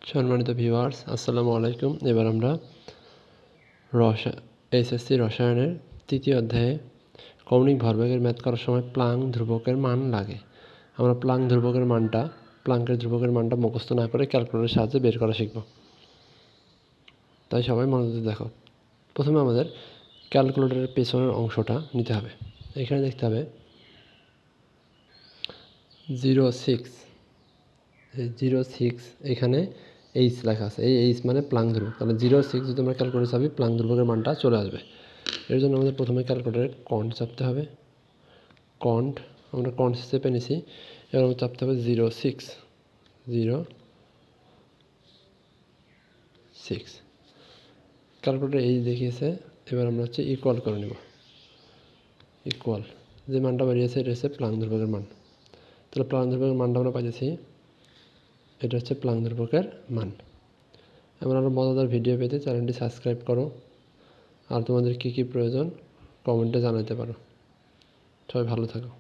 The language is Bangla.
সম্মানিত ভিউয়ার্স, আসসালামু আলাইকুম। এবার আমরা এসএসসি রসায়নের তৃতীয় অধ্যায়ে কৌণিক ভরবেগের ম্যাথ করার সময় প্লাঙ্ক ধ্রুবকের মান লাগে। আমরা প্লাঙ্কের ধ্রুবকের মানটা মুখস্থ না করে ক্যালকুলেটরের সাহায্যে বের করা শিখব। তাই সবাই মনোযোগ দেখো। প্রথমে আমাদের ক্যালকুলেটরের পেছনের অংশটা নিতে হবে। এখানে দেখতে হবে 06 এখানে এইচ লেখা আছে। এই এইচ মানে প্লাঙ্ক ধ্রুবক। তাহলে 06 যদি আমরা ক্যালকুলেটর চাপি, প্লাঙ্ক ধ্রুবকের মানটা চলে আসবে। এর জন্য আমাদের প্রথমে ক্যালকুলেটরে কন্ট চাপতে হবে। আমরা কন্ট চেপে নিছি। এবার আমরা চাপতে হবে 06। ক্যালকুলেটর এইচ দেখিয়েছে। এবার আমরা ইকুয়াল করে নেব। ইকুয়াল যে মানটা বেরিয়েছে এটা হচ্ছে প্লাঙ্ক ধ্রুবকের মান। তাহলে প্লাঙ্ক ধ্রুবকের মানটা আমরা পাইছি, এটা হচ্ছে প্লাঙ্ক ধ্রুবকের মান। এবার আরও মজাদার ভিডিও পেতে চ্যানেলটি সাবস্ক্রাইব করো। আর তোমাদের কী কী প্রয়োজন কমেন্টে জানাতে পারো। সবাই ভালো থাকো।